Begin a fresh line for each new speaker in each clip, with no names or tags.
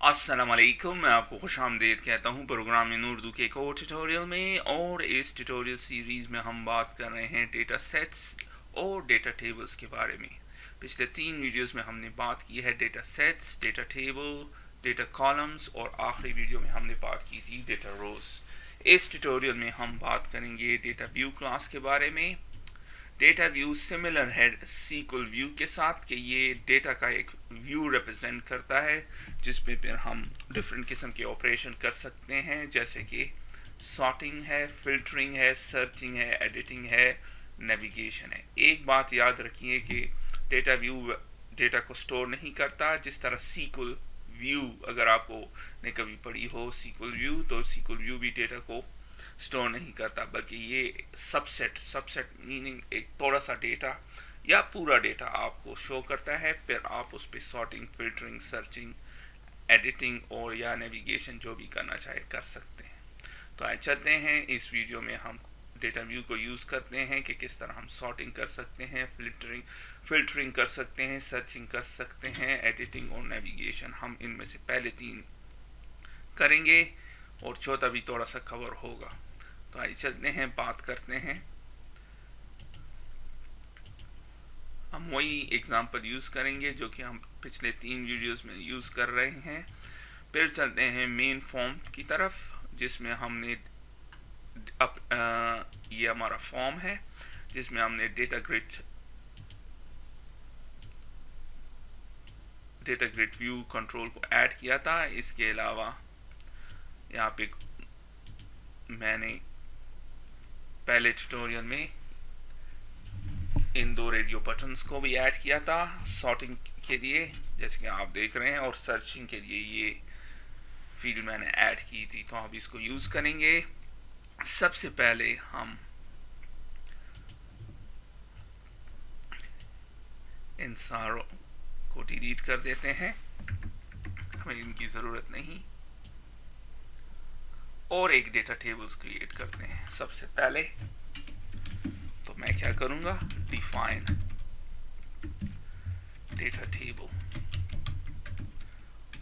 अस्सलाम वालेकुम। मैं आपको खुशामदीद कहता हूँ प्रोग्राम इन उर्दू के एक और ट्यूटोरियल में। और इस ट्यूटोरियल सीरीज़ में हम बात कर रहे हैं डेटा सेट्स और डेटा टेबल्स के बारे में। पिछले 3 वीडियोस में हमने बात की है data sets, data table, data columns और आखिरी वीडियो में हमने बात की थी डेटा रोज। इस ट्यूटोरियल में हम बात करेंगे डेटा व्यू क्लास के बारे में। डेटा व्यू सिमिलर है सीक्वल व्यू के साथ कि ये डेटा का एक व्यू रिप्रेजेंट करता है जिसमें फिर हम डिफरेंट किस्म के ऑपरेशन कर सकते हैं, जैसे कि सॉर्टिंग है, फिल्टरिंग है, सर्चिंग है, एडिटिंग है, नेविगेशन है। एक बात याद रखिए कि डेटा व्यू डेटा को स्टोर नहीं करता जिस तरह सीक्वल व्यू, अगर आपको ने कभी पढ़ी हो सीक्वल व्यू, तो सीक्वल व्यू भी डेटा को स्टोर नहीं करता, बल्कि ये सबसेट मीनिंग एक थोड़ा सा डेटा या पूरा डेटा आपको शो करता है। फिर आप उस पर सॉर्टिंग, फिल्टरिंग, सर्चिंग, एडिटिंग और या नेविगेशन जो भी करना चाहे कर सकते हैं। तो आइए चलते हैं, इस वीडियो में हम डेटा व्यू को यूज़ करते हैं कि किस तरह हम सॉर्टिंग कर सकते हैं, फिल्टरिंग कर सकते हैं, सर्चिंग कर सकते हैं, एडिटिंग और नेविगेशन। हम इनमें से पहले 3 करेंगे और चौथा भी थोड़ा सा कवर होगा। तो आइए चलते हैं, बात करते हैं। हम वही एग्जांपल यूज़ करेंगे जो कि हम पिछले 3 वीडियोस में यूज़ कर रहे हैं। फिर चलते हैं मेन फॉर्म की तरफ, जिसमें हमने ये हमारा फॉर्म है जिसमें हमने डेटा ग्रिड व्यू कंट्रोल को ऐड किया था। इसके अलावा यहाँ पे मैंने पहले ट्यूटोरियल में इन 2 रेडियो बटन्स को भी ऐड किया था सॉर्टिंग के लिए, जैसे कि आप देख रहे हैं, और सर्चिंग के लिए ये फील्ड मैंने ऐड की थी। तो अब इसको यूज़ करेंगे। सबसे पहले हम इन सारों को डिलीट कर देते हैं, हमें इनकी ज़रूरत नहीं, और एक डेटा टेबल्स क्रिएट करते हैं। सबसे पहले तो मैं क्या करूँगा, डिफाइन डेटा टेबल।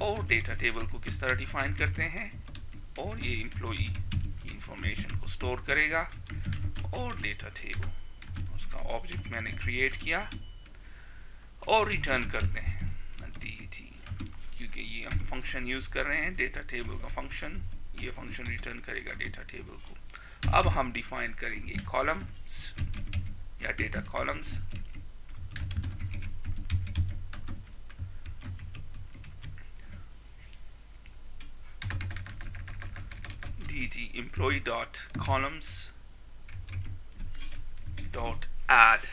और डेटा टेबल को किस तरह डिफाइन करते हैं, और ये एम्प्लॉई की इंफॉर्मेशन को स्टोर करेगा। और डेटा टेबल उसका ऑब्जेक्ट मैंने क्रिएट किया और रिटर्न करते हैं dt, क्योंकि ये हम फंक्शन यूज़ कर रहे हैं डेटा टेबल का फंक्शन। ये फंक्शन रिटर्न करेगा डेटा टेबल को। अब हम डिफाइन करेंगे कॉलम्स या data columns. dt employee dot columns dot add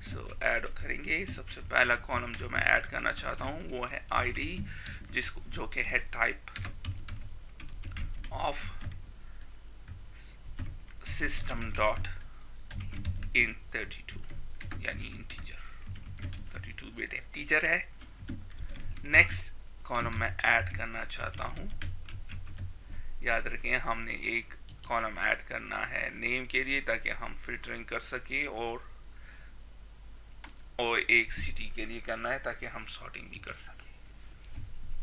सो ऐड करेंगे। सबसे पहला कॉलम जो मैं ऐड करना चाहता हूँ वो है id, जो कि है type of system dot in 32, यानी इंटीजर 32 बिट इंटीजर है। नेक्स्ट कॉलम मैं ऐड करना चाहता हूँ, याद रखें हमने एक कॉलम ऐड करना है नेम के लिए ताकि हम फिल्टरिंग कर सकें, और एक सिटी के लिए करना है ताकि हम सॉर्टिंग भी कर सकें।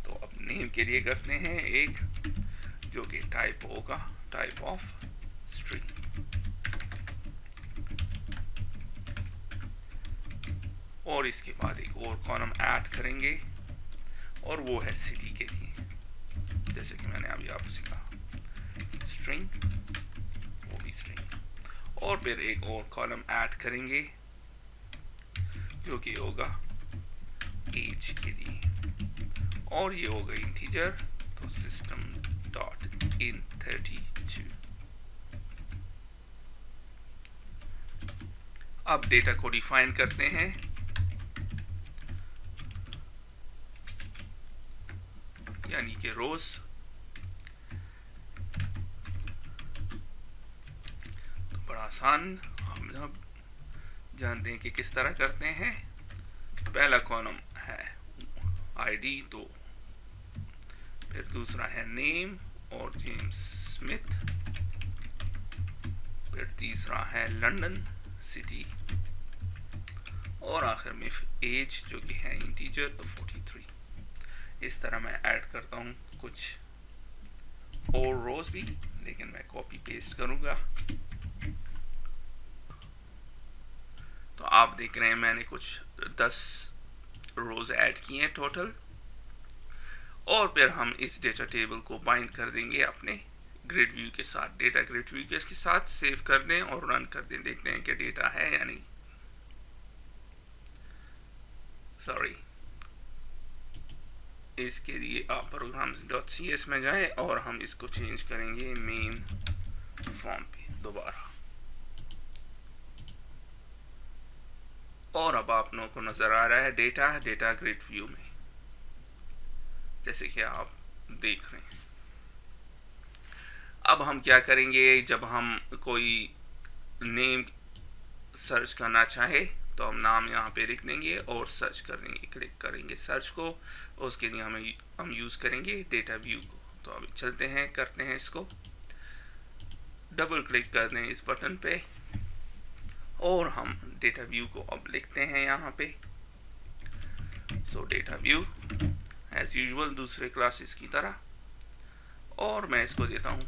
तो अब नेम के लिए करते हैं एक जो कि टाइप होगा, टाइप ऑफ स्ट्रिंग। और इसके बाद एक और कॉलम ऐड करेंगे और वो है सिटी के लिए, जैसे कि मैंने अभी आपको सिखाया, स्ट्रिंग, वो भी स्ट्रिंग। और फिर एक और कॉलम ऐड करेंगे जो कि होगा एज के लिए, और ये होगा इंटीजर, तो सिस्टम डॉट इन 32। अब डेटा को डिफाइन करते हैं। यानी कि रोज। तो बड़ा आसान, हम अब जानते हैं कि किस तरह करते हैं। पहला कॉलम है आईडी, तो फिर दूसरा है नेम और जेम्स स्मिथ, फिर तीसरा है लंदन सिटी, और आखिर में एज जो कि है इंटीजर, तो 43। इस तरह मैं ऐड करता हूँ कुछ और रोज भी, लेकिन मैं कॉपी पेस्ट करूँगा। तो आप देख रहे हैं मैंने कुछ 10 रोज ऐड किए हैं टोटल। और फिर हम इस डेटा टेबल को बाइंड कर देंगे अपने ग्रिड व्यू के साथ, डेटा ग्रिड व्यू के साथ सेव कर दें और रन कर दें, देखते हैं कि डेटा है या नहीं। सॉरी, इसके लिए आप programs.cs में जाएं और हम इसको चेंज करेंगे मेन फॉर्म पे दोबारा। और अब आप लोगों को नजर आ रहा है डेटा ग्रिड व्यू में, जैसे कि आप देख रहे हैं। अब हम क्या करेंगे, जब हम कोई नेम सर्च करना चाहे तो हम नाम यहाँ पे लिख देंगे और सर्च कर देंगे, क्लिक करेंगे सर्च को। उसके लिए हम यूज करेंगे डेटा व्यू को। तो अभी चलते हैं, करते हैं इसको, डबल क्लिक कर दें इस बटन पे और हम डेटा व्यू को अब लिखते हैं यहाँ पे। So data view as usual दूसरे क्लासेस की तरह, और मैं इसको देता हूँ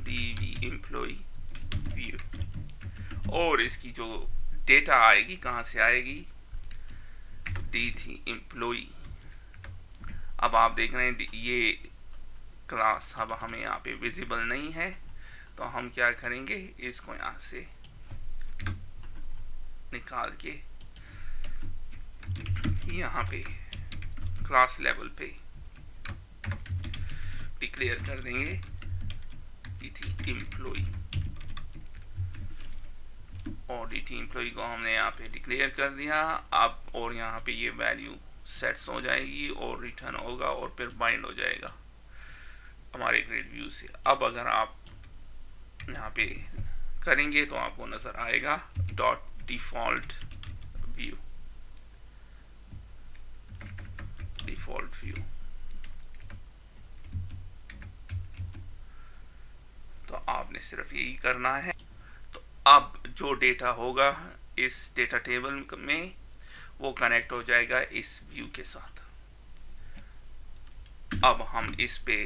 DV एम्प्लॉय व्यू। और इसकी जो डेटा आएगी कहाँ से आएगी, DT एम्प्लॉय। अब आप देख रहे हैं ये क्लास अब हमें यहाँ पे विजिबल नहीं है, तो हम क्या करेंगे, इसको यहाँ से निकाल के यहाँ पे क्लास लेवल पे डिक्लेयर कर देंगे DT एम्प्लॉय। और DT एम्प्लॉय को हमने यहाँ पे डिक्लेयर कर दिया। अब और यहाँ पे ये वैल्यू सेट्स हो जाएगी और रिटर्न होगा और फिर बाइंड हो जाएगा हमारे ग्रिड व्यू से। अब अगर आप यहाँ पे करेंगे तो आपको नजर आएगा dot default view, default view. तो आपने सिर्फ यही करना है। तो अब जो डेटा होगा इस डेटा टेबल में वो कनेक्ट हो जाएगा इस व्यू के साथ। अब हम इस पे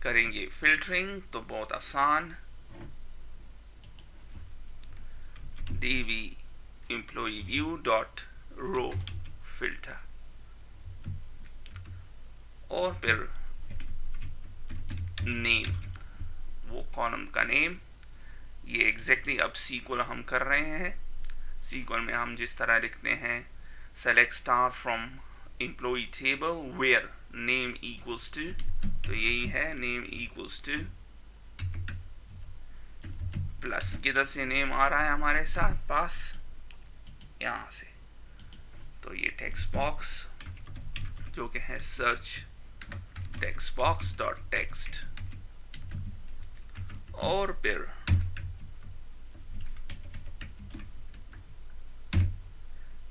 करेंगे फिल्टरिंग, तो बहुत आसान, DV employ view dot row filter, और फिर नेम, वो कॉलम का नेम। ये एग्जैक्टली अब सीक्वल हम कर रहे हैं। सीक्वल में हम जिस तरह लिखते हैं select star from employ table where name equals to, तो यही है नेम इक्वल्स टू प्लस, किधर से नेम आ रहा है हमारे साथ पास, यहाँ से। तो ये टेक्स्ट बॉक्स जो कि है search text box dot text, और फिर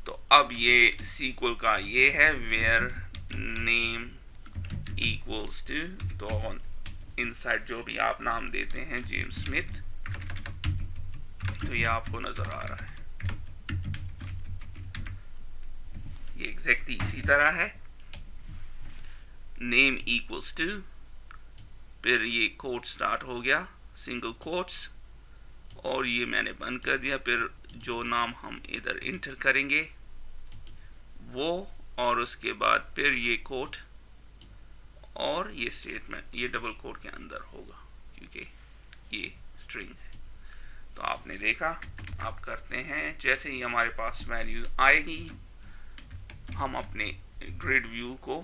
तो अब ये सीक्वल का ये है वेयर नेम इक्वल्स टू, तो इनसाइड जो भी आप नाम देते हैं जेम्स स्मिथ, तो ये आपको नजर आ रहा है। ये एग्जैक्टली इसी तरह है, नेम इक्वल्स टू, फिर ये कोट स्टार्ट हो गया सिंगल कोट्स, और ये मैंने बंद कर दिया। फिर जो नाम हम इधर इंटर करेंगे वो, और उसके बाद फिर ये कोट और ये स्टेटमेंट ये डबल कोट के अंदर होगा क्योंकि ये स्ट्रिंग है। तो आपने देखा, आप करते हैं, जैसे ही हमारे पास वैल्यू आएगी हम अपने ग्रिड व्यू को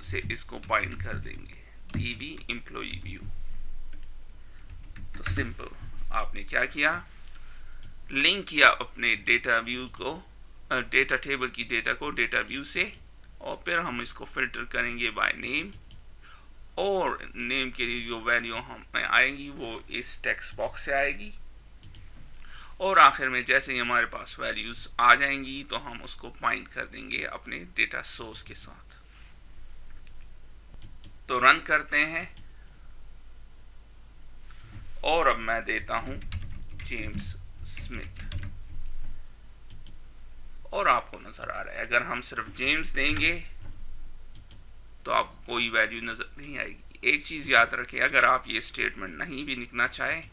से इसको बाइंड कर देंगे DV एम्प्लॉय व्यू। तो सिंपल, आपने क्या किया, लिंक किया अपने डेटा व्यू को, डेटा टेबल की डेटा को डेटा व्यू से, और फिर हम इसको फिल्टर करेंगे बाय नेम, और नेम के लिए जो वैल्यू हमें आएगी वो इस टेक्स्ट बॉक्स से आएगी, और आखिर में जैसे ही हमारे पास वैल्यूज आ जाएंगी तो हम उसको बाइंड कर देंगे अपने डेटा सोर्स के साथ। तो रन करते हैं, और अब मैं देता हूं जेम्स स्मिथ, और आपको नज़र आ रहा है। अगर हम सिर्फ जेम्स देंगे तो आपको कोई वैल्यू नज़र नहीं आएगी। एक चीज़ याद रखें, अगर आप ये स्टेटमेंट नहीं भी लिखना चाहें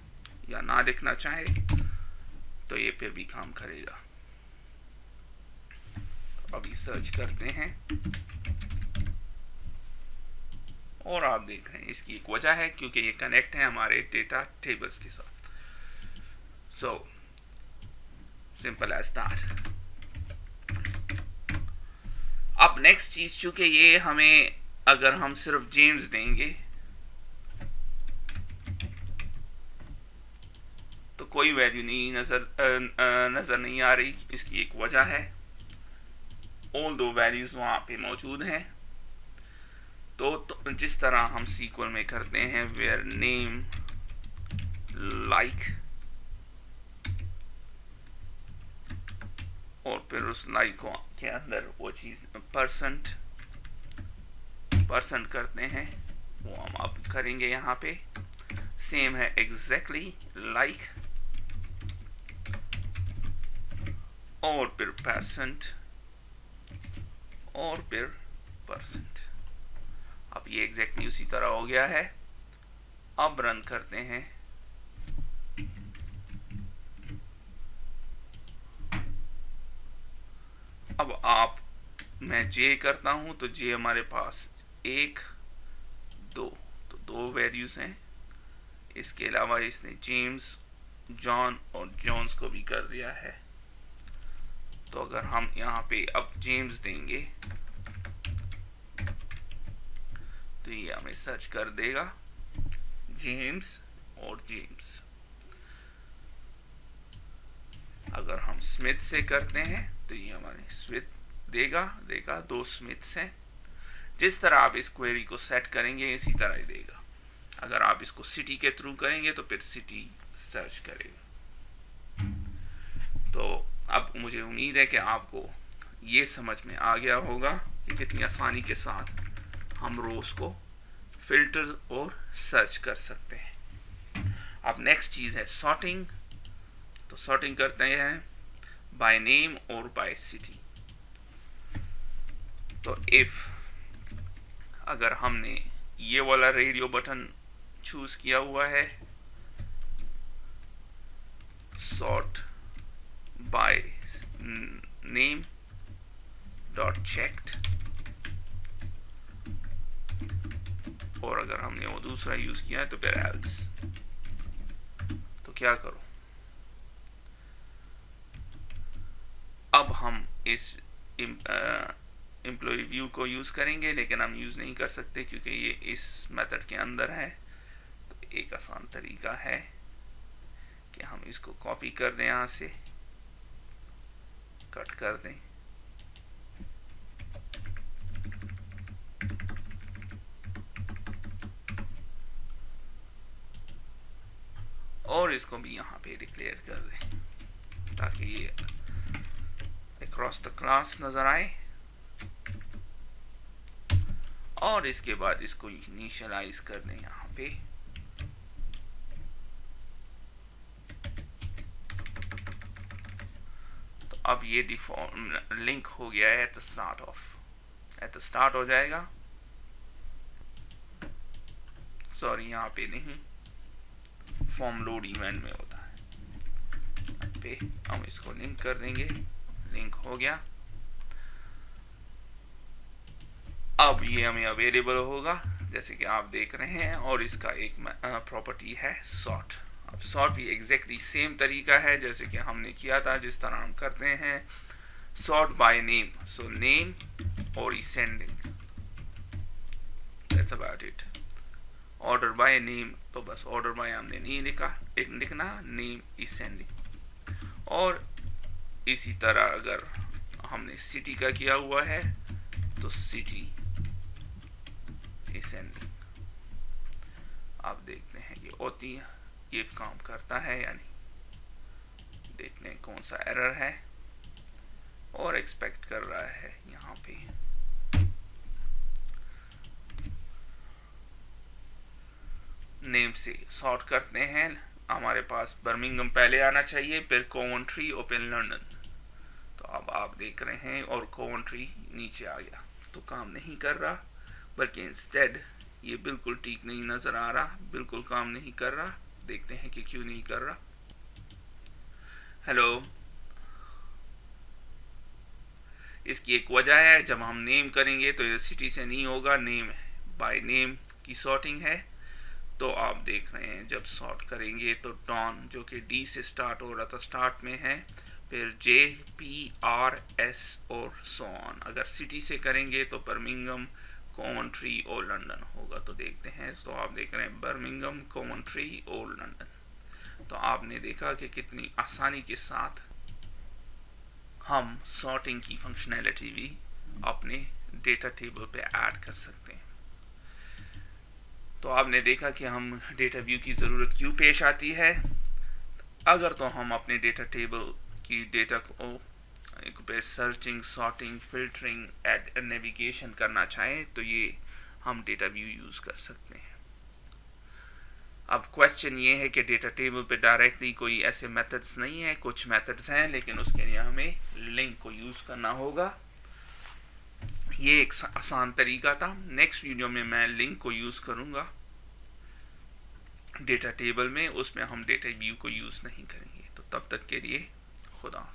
या ना लिखना चाहें तो ये पे भी काम करेगा। अभी सर्च करते हैं और आप देख रहे हैं इसकी एक वजह है क्योंकि ये कनेक्ट है हमारे डेटा टेबल्स के साथ। So simple as that. अब नेक्स्ट चीज, चूंकि ये हमें अगर हम सिर्फ जेम्स देंगे तो कोई वैल्यू नहीं नजर नहीं आ रही। इसकी एक वजह है, ऑल दो वैल्यूज वहां पे मौजूद हैं। तो जिस तरह हम सीक्वल में करते हैं वेयर नेम लाइक और फिर उस लाइक के अंदर वो चीज परसेंट करते हैं, वो हम अब करेंगे यहाँ पे। सेम है एग्जैक्टली लाइक और फिर परसेंट और फिर परसेंट। अब ये एग्जैक्टली उसी तरह हो गया है। अब रन करते हैं। अब आप मैं जे करता हूं तो जे हमारे पास 1 2 तो 2 वैल्यूज हैं। इसके अलावा इसने जेम्स, जॉन और जॉन्स को भी कर दिया है। तो अगर हम यहाँ पे अब जेम्स देंगे तो ये हमें सर्च कर देगा जेम्स और जेम्स। अगर हम स्मिथ से करते हैं तो ये हमारे स्मिथ देगा 2 स्मिथ्स हैं। जिस तरह आप इस क्वेरी को सेट करेंगे इसी तरह ही देगा। अगर आप इसको सिटी के थ्रू करेंगे तो फिर सिटी सर्च करेगा। तो अब मुझे उम्मीद है कि आपको ये समझ में आ गया होगा कि कितनी आसानी के साथ हम रोज को फिल्टर और सर्च कर सकते हैं। अब नेक्स्ट चीज है सॉर्टिंग। तो सॉर्टिंग करते हैं बाय नेम और बाय सिटी। तो इफ अगर हमने ये वाला रेडियो बटन चूज किया हुआ है, sort by name dot checked, और अगर हमने वो दूसरा यूज किया है तो फिर एल्स। तो क्या करो, अब हम इस एम्प्लॉय व्यू को यूज करेंगे, लेकिन हम यूज नहीं कर सकते क्योंकि ये इस मेथड के अंदर है। तो एक आसान तरीका है कि हम इसको कॉपी कर दें, यहां से कट कर दें और इसको भी यहां पे डिक्लेयर कर दें ताकि ये अक्रॉस द क्लास नजर आए। और इसके बाद इसको इनिशियलाइज कर दें यहां पे। तो अब ये डिफॉल्ट लिंक हो गया है at the start of, at the start हो जाएगा। सॉरी यहां पे नहीं, फॉर्म लोड इवेंट में होता है। यहाँ पे हम इसको लिंक कर देंगे, लिंक हो गया। अब ये हमें अवेलेबल होगा जैसे कि आप देख रहे हैं, और इसका एक प्रॉपर्टी है सॉर्ट। अब सॉर्ट भी एग्जैक्टली सेम तरीका है जैसे कि हमने किया था, जिस तरह हम करते हैं sort by name. So name और ascending, that's about it. Order by name तो बस ऑर्डर बाय हमने नहीं लिखना, नेम असेंडिंग। और इसी तरह अगर हमने सिटी का किया हुआ है तो सिटी असेंडिंग। आप देखते हैं ये होती है, ये काम करता है या नहीं। देखते हैं कौन सा एरर है और एक्सपेक्ट कर रहा है यहाँ पे। नेम से सॉर्ट करते हैं, हमारे पास बर्मिंघम पहले आना चाहिए, फिर कोवेंट्री और फिर लंदन। तो अब आप देख रहे हैं और कॉन्ट्री नीचे आ गया, तो काम नहीं कर रहा, बल्कि इंस्टेड ये बिल्कुल ठीक नहीं नज़र आ रहा, बिल्कुल काम नहीं कर रहा। देखते हैं कि क्यों नहीं कर रहा। हेलो, इसकी एक वजह है, जब हम नेम करेंगे तो ये सिटी से नहीं होगा, नेम बाय नेम की सॉर्टिंग है। तो आप देख रहे हैं जब सॉर्ट करेंगे तो डॉन जो कि डी से स्टार्ट हो रहा था स्टार्ट में है, फिर जे पी आर एस और सो ऑन। अगर सिटी से करेंगे तो बर्मिंघम, कोवेंट्री और लंदन होगा। तो देखते हैं, तो आप देख रहे हैं बर्मिंघम, कोवेंट्री और लंदन। तो आपने देखा कि कितनी आसानी के साथ हम सॉर्टिंग की फंक्शनैलिटी भी अपने डेटा टेबल पे ऐड कर सकते हैं। तो आपने देखा कि हम डेटा व्यू की ज़रूरत क्यों पेश आती है। अगर तो हम अपने डेटा टेबल की डेटा को पे searching, sorting, filtering, and navigation करना चाहें तो ये हम डेटा व्यू यूज़ कर सकते हैं। अब क्वेश्चन ये है कि डेटा टेबल पे डायरेक्टली कोई ऐसे मेथड्स नहीं है, कुछ मेथड्स हैं लेकिन उसके लिए हमें लिंक को यूज़ करना होगा। ये एक आसान तरीका था। नेक्स्ट वीडियो में मैं लिंक को यूज़ करूँगा डेटा टेबल में, उसमें हम डेटा व्यू को यूज़ नहीं करेंगे। तो तब तक के लिए खुदा।